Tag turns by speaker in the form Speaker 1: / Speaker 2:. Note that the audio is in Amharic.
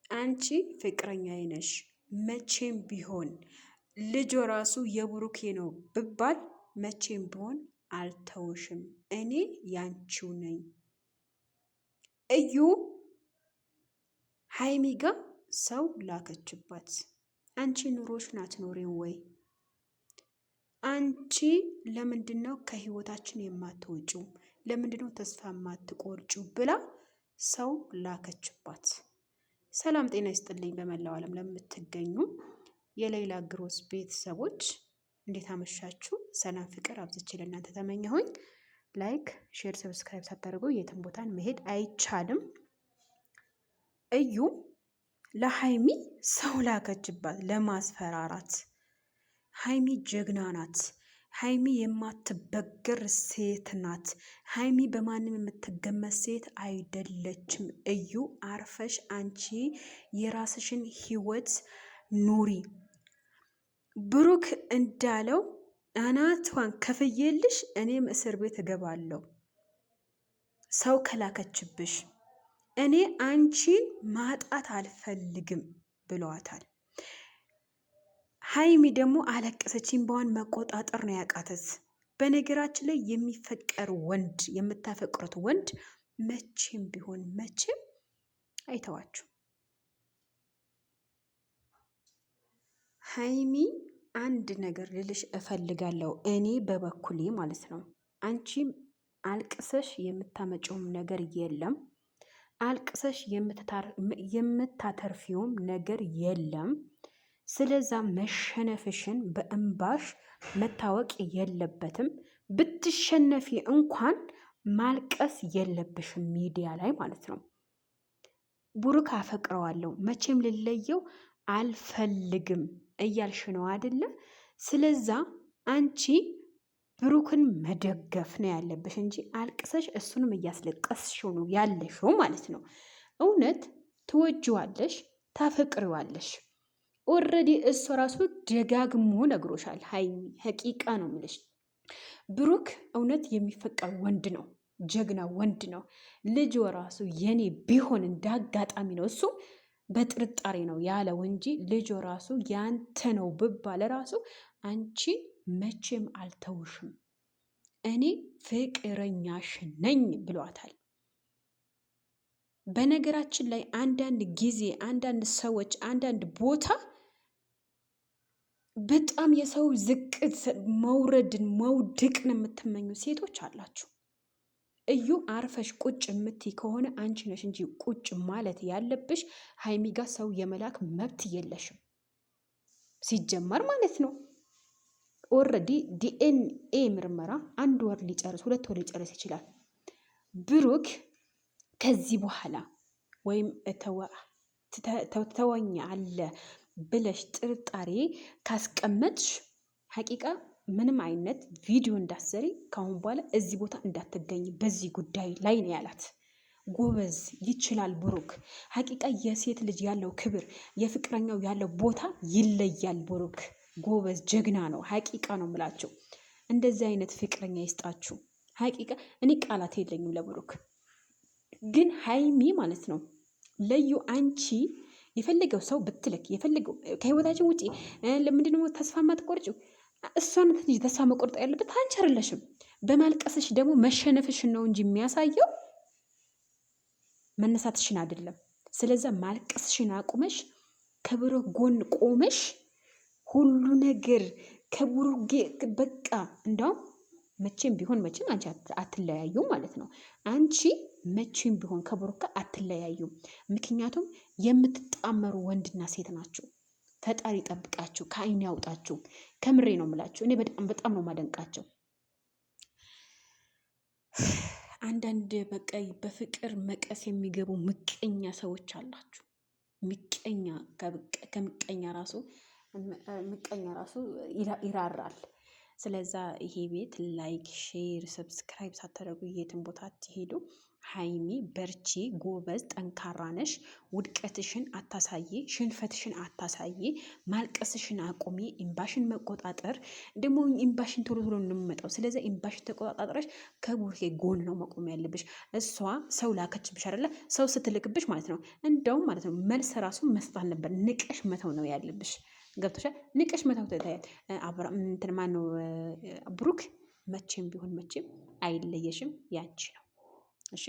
Speaker 1: አንቺ ፍቅረኛዬ ነሽ መቼም ቢሆን ልጆ ራሱ የብሩኬ ነው ብባል መቼም ቢሆን አልተውሽም። እኔ ያንቺው ነኝ። እዩ ሀይሚ ጋ ሰው ላከችባት። አንቺ ኑሮሽን አትኖሪም ወይ? አንቺ ለምንድነው ከህይወታችን የማትወጪው? ለምንድነው ተስፋ የማትቆርጪው? ብላ ሰው ላከችባት። ሰላም ጤና ይስጥልኝ። በመላው ዓለም ለምትገኙ የሌላ ግሮስ ቤተሰቦች እንዴት አመሻችሁ? ሰላም ፍቅር አብዝቼ ለእናንተ ተመኘሁኝ። ላይክ ሼር ሰብስክራይብ ሳታደርጉ የትም ቦታን መሄድ አይቻልም። እዩ ለሀይሚ ሰው ላከችባት ለማስፈራራት። ሀይሚ ጀግና ናት። ሀይሚ የማትበገር ሴት ናት። ሀይሚ በማንም የምትገመት ሴት አይደለችም። እዩ አርፈሽ አንቺ የራስሽን ህይወት ኑሪ። ብሩክ እንዳለው አናቷን ከፍዬልሽ እኔም እስር ቤት እገባለሁ ሰው ከላከችብሽ፣ እኔ አንቺን ማጣት አልፈልግም ብለዋታል። ሀይሚ ደግሞ አለቀሰችኝ። በዋን መቆጣጠር ነው ያቃተት። በነገራችን ላይ የሚፈቀር ወንድ የምታፈቅሩት ወንድ መቼም ቢሆን መቼም አይተዋችሁ። ሀይሚ አንድ ነገር ልልሽ እፈልጋለሁ እኔ በበኩሌ ማለት ነው። አንቺም አልቅሰሽ የምታመጪውም ነገር የለም፣ አልቅሰሽ የምታተርፊውም ነገር የለም። ስለዛ መሸነፍሽን በእንባሽ መታወቅ የለበትም። ብትሸነፊ እንኳን ማልቀስ የለብሽም ሚዲያ ላይ ማለት ነው። ብሩክ አፈቅረዋለሁ መቼም ልለየው አልፈልግም እያልሽ ነው አይደለ? ስለዛ አንቺ ብሩክን መደገፍ ነው ያለብሽ እንጂ አልቅሰሽ እሱንም እያስለቀስሽው ነው ያለሽው ማለት ነው። እውነት ትወጂዋለሽ፣ ታፈቅሪዋለሽ። ኦልሬዲ እሱ ራሱ ደጋግሞ ነግሮሻል። ሀይሚ ሀቂቃ ነው የምልሽ። ብሩክ እውነት የሚፈቀር ወንድ ነው፣ ጀግና ወንድ ነው። ልጅ ራሱ የኔ ቢሆን እንዳጋጣሚ ነው እሱ በጥርጣሬ ነው ያለው እንጂ ልጅ ራሱ ያንተ ነው ብባለ ራሱ አንቺ መቼም አልተውሽም፣ እኔ ፍቅረኛሽ ነኝ ብሏታል። በነገራችን ላይ አንዳንድ ጊዜ አንዳንድ ሰዎች አንዳንድ ቦታ በጣም የሰው ዝቅት መውረድን መውደቅን የምትመኙ ሴቶች አላችሁ። እዩ አርፈሽ ቁጭ የምትይ ከሆነ አንቺ ነሽ እንጂ ቁጭ ማለት ያለብሽ። ሀይሚ ጋ ሰው የመላክ መብት የለሽም ሲጀመር ማለት ነው። ኦልሬዲ ዲኤንኤ ምርመራ 1 ወር ሊጨርስ 2 ወር ሊጨርስ ይችላል። ብሩክ ከዚህ በኋላ ወይም ተወኛ አለ ብለሽ ጥርጣሬ ካስቀመጥሽ ሀቂቃ ምንም አይነት ቪዲዮ እንዳሰሪ ካሁን በኋላ እዚህ ቦታ እንዳትገኝ በዚህ ጉዳይ ላይ ነው ያላት። ጎበዝ ይችላል ብሩክ። ሀቂቃ የሴት ልጅ ያለው ክብር የፍቅረኛው ያለው ቦታ ይለያል። ብሩክ ጎበዝ ጀግና ነው። ሀቂቃ ነው የምላቸው። እንደዚህ አይነት ፍቅረኛ ይስጣችሁ። ሀቂቃ እኔ ቃላት የለኝም ለብሩክ። ግን ሀይሚ ማለት ነው ለዩ አንቺ የፈለገው ሰው ብትልክ የፈለገው ከህይወታችን ውጪ ለምንድነው ተስፋ ማትቆርጪው? እሷን ተስፋ መቆርጥ ያለበት አንቺ አይደለሽም። በማልቀስሽ ደግሞ መሸነፍሽን ነው እንጂ የሚያሳየው መነሳትሽን አይደለም። ስለዛ ማልቀስሽን አቁመሽ ከብሩክ ጎን ቆመሽ ሁሉ ነገር ከብሩክ በቃ እንዳውም መቼም ቢሆን መቼም አንቺ አትለያዩም ማለት ነው። አንቺ መቼም ቢሆን ከብሩክ አትለያዩም። ምክንያቱም የምትጣመሩ ወንድና ሴት ናችሁ። ፈጣሪ ጠብቃችሁ ከአይን ያውጣችሁ። ከምሬ ነው የምላችሁ። እኔ በጣም ነው ማደንቃቸው። አንዳንድ በቃ በፍቅር መቀስ የሚገቡ ምቀኛ ሰዎች አላችሁ። ምቀኛ ከምቀኛ ራሱ ምቀኛ ራሱ ይራራል። ስለዛ ይሄ ቤት ላይክ ሼር ሰብስክራይብ ሳታደርጉ የትን ቦታ አትሄዱ። ሀይሚ በርቺ፣ ጎበዝ፣ ጠንካራ ነሽ። ውድቀትሽን አታሳይ፣ ሽንፈትሽን አታሳይ፣ ማልቀስሽን አቁሚ፣ ኢምባሽን መቆጣጠር ደግሞ ኢምባሽን ቶሎ ቶሎ ነው የሚመጣው። ስለዚህ ኢምባሽን ተቆጣጣጥረሽ ከቡርኬ ጎን ነው መቆም ያለብሽ። እሷ ሰው ላከችብሽ አይደለ? ሰው ስትልክብሽ ማለት ነው እንደውም ማለት ነው መልስ ራሱ መስጠት ነበር፣ ንቀሽ መተው ነው ያለብሽ። ገብቶሻል? ንቀሽ መተው ተታያት። እንትን ማነው ብሩክ መቼም ቢሆን መቼም አይለየሽም፣ ያንቺ ነው። እሺ